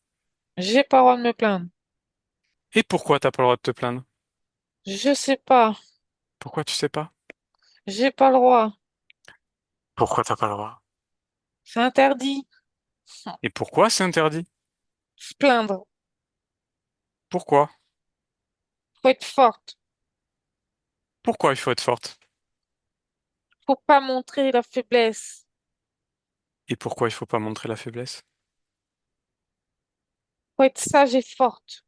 J'ai pas le droit de me plaindre. Et pourquoi t'as pas le droit de te plaindre? Je sais pas. Pourquoi tu sais pas? J'ai pas le droit. Pourquoi t'as pas le droit? C'est interdit. Et pourquoi c'est interdit? Se plaindre. Pourquoi? Faut être forte. Pourquoi il faut être forte? Faut pas montrer la faiblesse. Et pourquoi il faut pas montrer la faiblesse? Faut être sage et forte.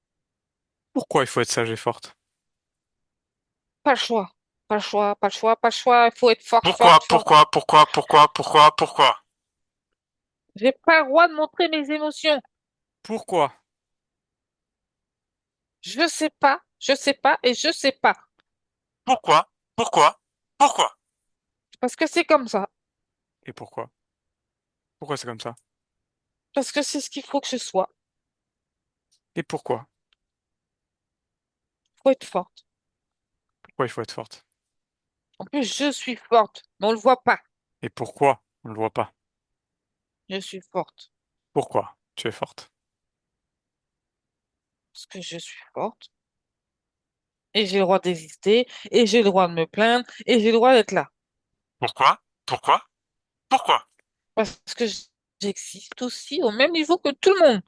Pourquoi il faut être sage et forte? Pas le choix. Pas le choix, pas le choix, pas le choix. Il faut être forte, Pourquoi, forte, forte. pourquoi, pourquoi, pourquoi, pourquoi, pourquoi? J'ai pas le droit de montrer mes émotions. Pourquoi? Je sais pas et je sais pas. Pourquoi? Pourquoi? Pourquoi? Parce que c'est comme ça. Et pourquoi? Pourquoi c'est comme ça? Parce que c'est ce qu'il faut que je sois. Et pourquoi? Faut être forte. Pourquoi il faut être forte? En plus, je suis forte, mais on le voit pas. Et pourquoi? On le voit pas. Je suis forte. Pourquoi? Tu es forte. Parce que je suis forte. Et j'ai le droit d'exister. Et j'ai le droit de me plaindre. Et j'ai le droit d'être là. Pourquoi? Pourquoi? Pourquoi? Parce que j'existe aussi au même niveau que tout le monde.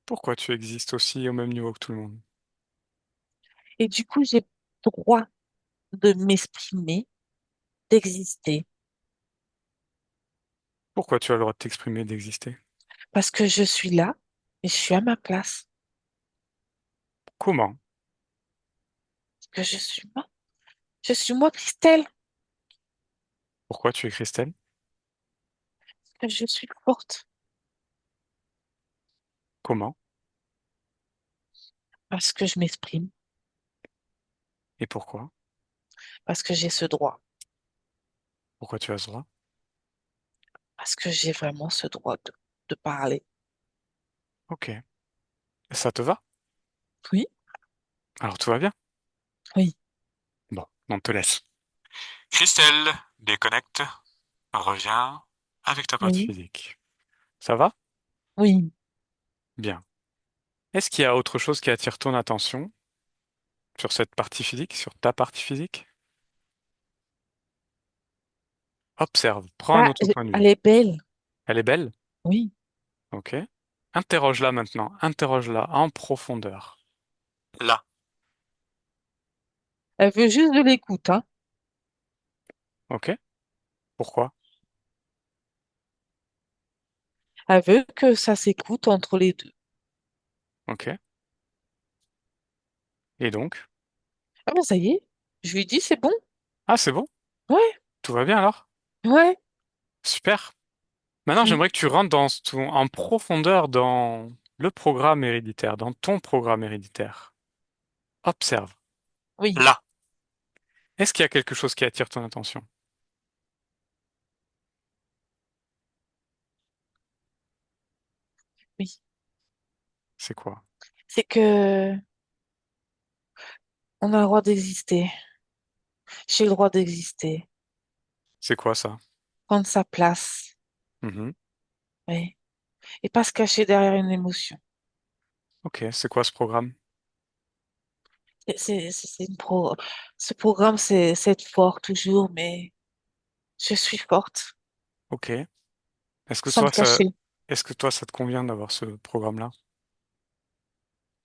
Pourquoi tu existes aussi au même niveau que tout le monde? Et du coup, j'ai le droit de m'exprimer, d'exister. Pourquoi tu as le droit de t'exprimer, d'exister? Parce que je suis là et je suis à ma place. Comment? Parce que je suis moi. Je suis moi, Christelle. Pourquoi tu es Christelle? Parce que je suis forte. Comment? Parce que je m'exprime. Et pourquoi? Parce que j'ai ce droit. Pourquoi tu as ce droit? Parce que j'ai vraiment ce droit de parler. Ok. Ça te va? Oui, Alors tout va bien? oui, Bon, on te laisse. Christelle, déconnecte, reviens avec ta partie oui, physique. Ça va? oui. Bien. Est-ce qu'il y a autre chose qui attire ton attention sur cette partie physique, sur ta partie physique? Observe, prends un Ah, autre point de elle vue. est belle. Elle est belle? Oui. Ok. Interroge-la maintenant, interroge-la en profondeur. Là. Elle veut juste de l'écoute, hein. Ok. Pourquoi? Elle veut que ça s'écoute entre les deux. Ok. Et donc? Ah ben ça y est, je lui dis c'est bon. Ah, c'est bon? Ouais, Tout va bien alors? ouais. Super. Maintenant, Mm. j'aimerais que tu rentres en profondeur dans le programme héréditaire, dans ton programme héréditaire. Observe. Oui, Là. Est-ce qu'il y a quelque chose qui attire ton attention? oui. C'est quoi? C'est que on a le droit d'exister. J'ai le droit d'exister. C'est quoi ça? Prendre sa place. Mhm. Oui. Et pas se cacher derrière une émotion. Ok, c'est quoi ce programme? C'est ce programme, c'est être fort toujours, mais je suis forte, Ok. Est-ce que sans me toi, ça, cacher. est-ce que toi, ça te convient d'avoir ce programme-là?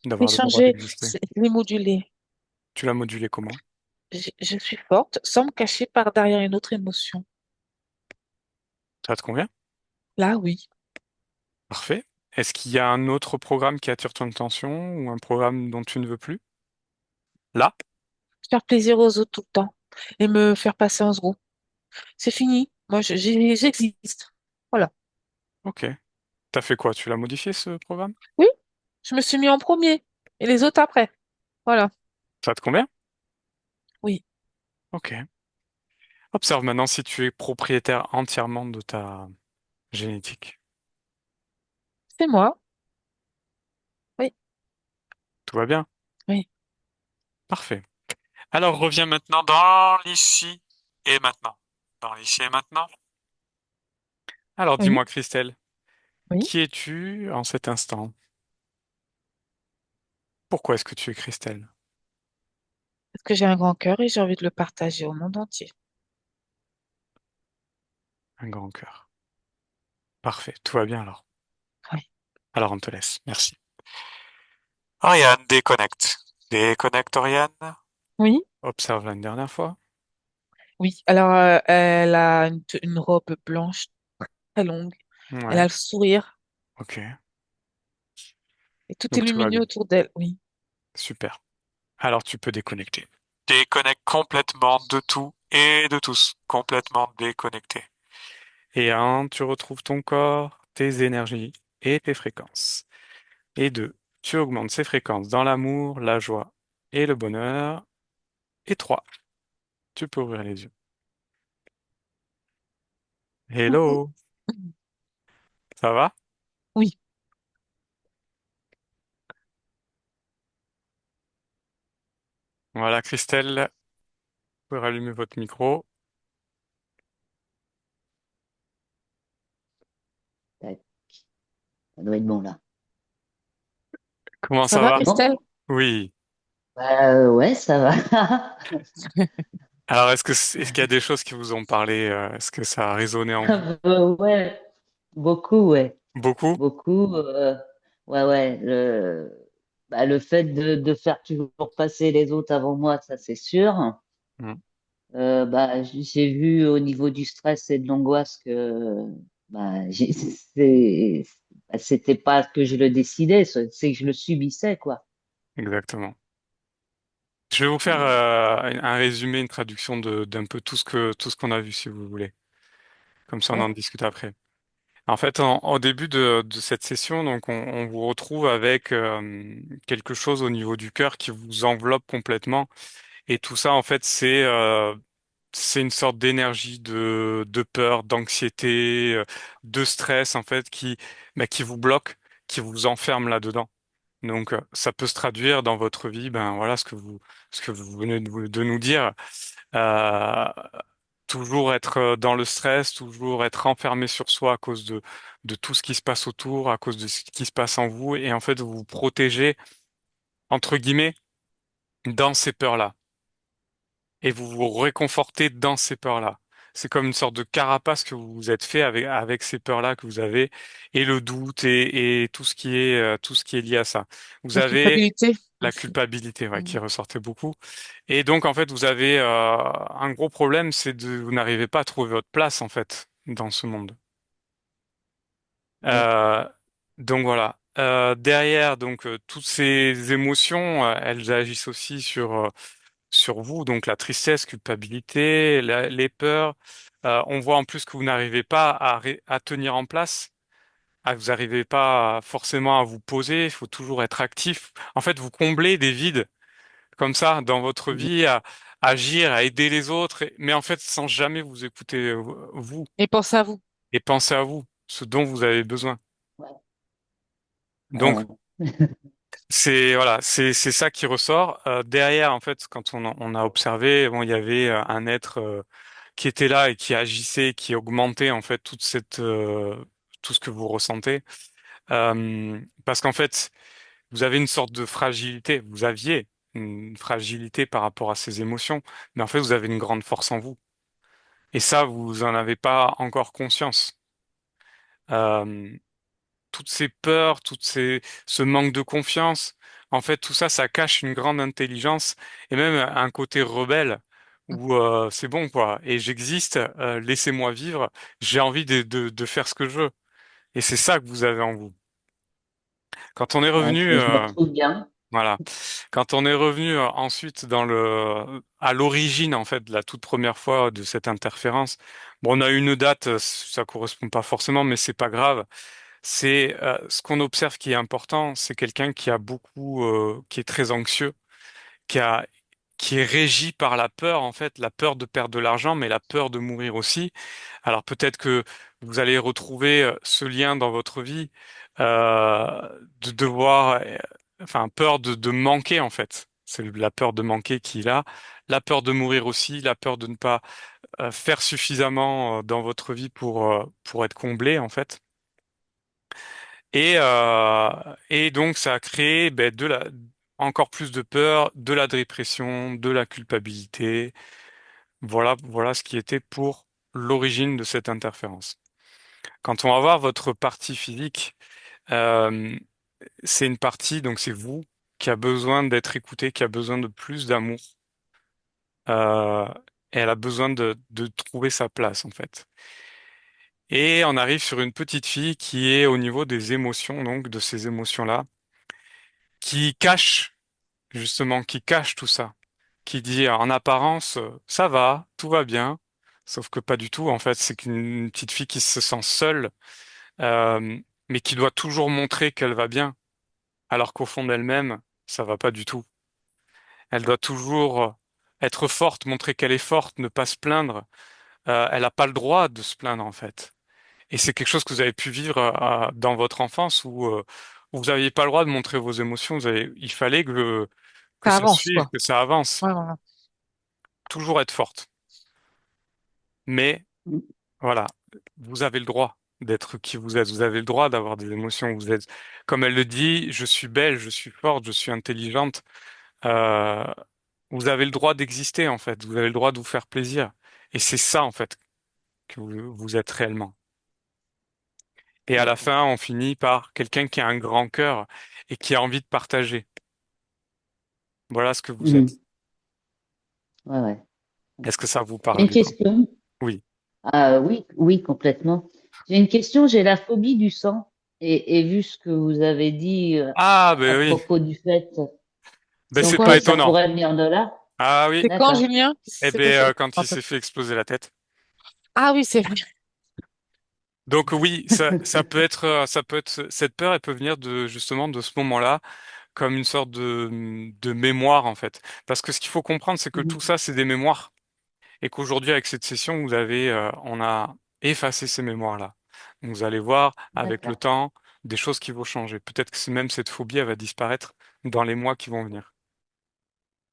J'ai D'avoir le droit changé, d'exister? les modulé. Tu l'as modulé comment? Je suis forte, sans me cacher par derrière une autre émotion. Ça te convient? Là, oui. Parfait. Est-ce qu'il y a un autre programme qui attire ton attention ou un programme dont tu ne veux plus? Là? Faire plaisir aux autres tout le temps et me faire passer en second. C'est fini. Moi, j'existe. Voilà. Ok. T'as fait quoi? Tu l'as modifié ce programme? Oui, je me suis mis en premier et les autres après. Voilà. Ça te convient? Oui, Ok. Observe maintenant si tu es propriétaire entièrement de ta génétique. c'est moi. Oui, Tout va bien? oui, Parfait. Alors reviens maintenant dans l'ici et maintenant. Dans l'ici et maintenant. Alors oui, dis-moi, Christelle, oui. qui es-tu en cet instant? Pourquoi est-ce que tu es Christelle? Parce que j'ai un grand cœur et j'ai envie de le partager au monde entier. Un grand cœur. Parfait, tout va bien alors. Oui. Alors on te laisse. Merci. Oriane, déconnecte. Déconnecte, Oriane. Oui, Observe-la une dernière fois. oui. Alors, elle a une robe blanche très longue. Elle a Ouais, le sourire et ok. tout est Donc tout va lumineux bien. autour d'elle. Oui. Super. Alors tu peux déconnecter. Déconnecte complètement de tout et de tous. Complètement déconnecté. Et un, tu retrouves ton corps, tes énergies et tes fréquences. Et deux, tu augmentes ces fréquences dans l'amour, la joie et le bonheur. Et trois, tu peux ouvrir les yeux. Hello, ça va? Oui. Voilà, Christelle, vous pouvez rallumer votre micro. Tac, ça doit être bon là. Comment Ça ça va, va? C'est bon? Christelle? Oui. Ouais, ça va. Alors, est-ce qu'il y a des choses qui vous ont parlé? Est-ce que ça a résonné en vous? Ouais, beaucoup, ouais. Beaucoup? Beaucoup. Ouais, ouais. Le fait de faire toujours passer les autres avant moi, ça c'est sûr. Hmm, J'ai vu au niveau du stress et de l'angoisse que c'était pas que je le décidais, c'est que je le subissais, quoi. exactement. Je vais vous faire un résumé, une traduction d'un peu tout ce qu'on a vu, si vous voulez. Comme ça, on en Ouais, discute après. En fait, au début de cette session, donc, on vous retrouve avec quelque chose au niveau du cœur qui vous enveloppe complètement. Et tout ça, en fait, c'est une sorte d'énergie de peur, d'anxiété, de stress, en fait, qui vous bloque, qui vous enferme là-dedans. Donc, ça peut se traduire dans votre vie, ben voilà, ce que vous venez de nous dire. Euh, Toujours être dans le stress, toujours être enfermé sur soi à cause de tout ce qui se passe autour, à cause de ce qui se passe en vous, et en fait, vous vous protégez, entre guillemets, dans ces peurs-là. Et vous vous réconfortez dans ces peurs-là. C'est comme une sorte de carapace que vous vous êtes fait avec ces peurs-là que vous avez et le doute et tout ce qui est lié à ça. Vous La avez culpabilité la aussi. culpabilité, ouais, qui Mm. ressortait beaucoup. Et donc en fait vous avez un gros problème, c'est vous n'arrivez pas à trouver votre place en fait dans ce monde. ouais, Euh, donc voilà. Derrière donc toutes ces émotions, elles agissent aussi sur vous, donc la tristesse, culpabilité, les peurs. On voit en plus que vous n'arrivez pas à tenir en place, vous n'arrivez pas forcément à vous poser, il faut toujours être actif. En fait, vous comblez des vides comme ça dans votre vie, à agir, à aider les autres, mais en fait sans jamais vous écouter vous Et pensez à vous. et penser à vous, ce dont vous avez besoin. ouais, ouais, Donc ouais. c'est voilà, c'est ça qui ressort. Derrière, en fait, quand on a observé, bon, il y avait un être qui était là et qui agissait, qui augmentait en fait tout ce que vous ressentez. Parce qu'en fait, vous avez une sorte de fragilité. Vous aviez une fragilité par rapport à ces émotions, mais en fait, vous avez une grande force en vous. Et ça, vous en avez pas encore conscience. Euh, Toutes ces peurs, ce manque de confiance, en fait, tout ça, ça cache une grande intelligence et même un côté rebelle où c'est bon, quoi. Et j'existe, laissez-moi vivre. J'ai envie de faire ce que je veux. Et c'est ça que vous avez en vous. Quand on est Ouais, revenu, je me retrouve bien. Voilà. Quand on est revenu ensuite à l'origine, en fait, de la toute première fois de cette interférence, bon, on a une date, ça correspond pas forcément, mais c'est pas grave. C'est ce qu'on observe qui est important, c'est quelqu'un qui a qui est très anxieux, qui a, qui est régi par la peur, en fait, la peur de perdre de l'argent, mais la peur de mourir aussi. Alors peut-être que vous allez retrouver ce lien dans votre vie, de devoir, enfin, peur de manquer, en fait. C'est la peur de manquer qu'il a, la peur de mourir aussi, la peur de ne pas faire suffisamment dans votre vie pour être comblé, en fait. Et donc, ça a créé ben, encore plus de peur, de la dépression, de la culpabilité. Voilà ce qui était pour l'origine de cette interférence. Quand on va voir votre partie physique, euh, c'est une partie, donc c'est vous, qui a besoin d'être écoutée, qui a besoin de plus d'amour. Euh, et elle a besoin de trouver sa place, en fait. Et on arrive sur une petite fille qui est au niveau des émotions, donc de ces émotions-là, qui cache justement, qui cache tout ça, qui dit en apparence, ça va, tout va bien, sauf que pas du tout. En fait, c'est qu'une petite fille qui se sent seule, euh, mais qui doit toujours montrer qu'elle va bien, alors qu'au fond d'elle-même, ça va pas du tout. Elle doit toujours être forte, montrer qu'elle est forte, ne pas se plaindre. Elle n'a pas le droit de se plaindre, en fait. Et c'est quelque chose que vous avez pu vivre dans votre enfance où vous n'aviez pas le droit de montrer vos émotions. Il fallait que Ça ça avance, suive, quoi. que ça avance. Ouais, voilà. Toujours être forte. Mais Mm. voilà, vous avez le droit d'être qui vous êtes. Vous avez le droit d'avoir des émotions. Vous êtes, comme elle le dit, je suis belle, je suis forte, je suis intelligente. Euh, Vous avez le droit d'exister, en fait. Vous avez le droit de vous faire plaisir. Et c'est ça, en fait, que vous êtes réellement. Et à la D'accord. fin, on finit par quelqu'un qui a un grand cœur et qui a envie de partager. Voilà ce que vous êtes. Mhm. Ouais, ouais. Est-ce que ça vous J'ai parle une du coup? question. Oui. Ah, oui, oui, complètement. J'ai une question. J'ai la phobie du sang. Et vu ce que vous avez dit Ah, à ben oui. propos du fait Ben c'est pas que Pourquoi? ça étonnant. pourrait venir de là, Ah oui. C'est quand, d'accord. Julien? Eh C'était ben quoi? quand il s'est fait exploser la tête. Ah oui, c'est vrai. Donc oui, ça peut être, cette peur, elle peut venir de, justement, de ce moment-là, comme une sorte de mémoire, en fait. Parce que ce qu'il faut comprendre, c'est que tout Mhm. ça, c'est des mémoires. Et qu'aujourd'hui, avec cette session, on a effacé ces mémoires-là. Donc, vous allez voir, avec le D'accord. temps, des choses qui vont changer. Peut-être que même cette phobie, elle va disparaître dans les mois qui vont venir.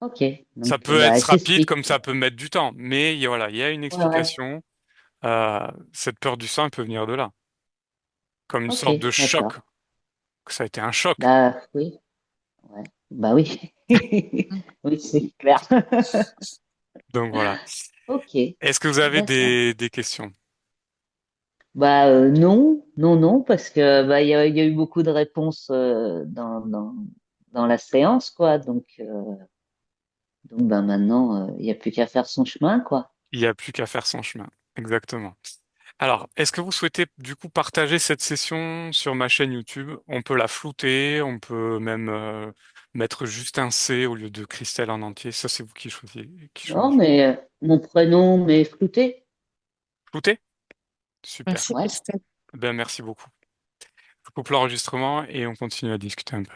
Ok. Ça Donc, peut bah, elle être rapide, s'explique. comme ça peut mettre du temps. Mais voilà, il y a une Ouais, ouais. explication. Cette peur du sang, elle peut venir de là. Comme une Ok, sorte de choc. d'accord. Que ça a été un choc. Bah, oui. Ouais. Bah oui. Oui, c'est clair. Donc voilà. Ok, Est-ce que vous avez d'accord. des questions? Bah non, non, non, parce que bah il y a eu beaucoup de réponses dans la séance, quoi. Donc bah maintenant, il n'y a plus qu'à faire son chemin, quoi. Il n'y a plus qu'à faire son chemin. Exactement. Alors, est-ce que vous souhaitez du coup partager cette session sur ma chaîne YouTube? On peut la flouter, on peut même mettre juste un C au lieu de Christelle en entier. Ça, c'est vous qui choisissez. Qui Non, choisissez. mais mon prénom m'est flouté. Flouter? Super. Merci, Ouais. Christelle. Ben, merci beaucoup. Je coupe l'enregistrement et on continue à discuter un peu.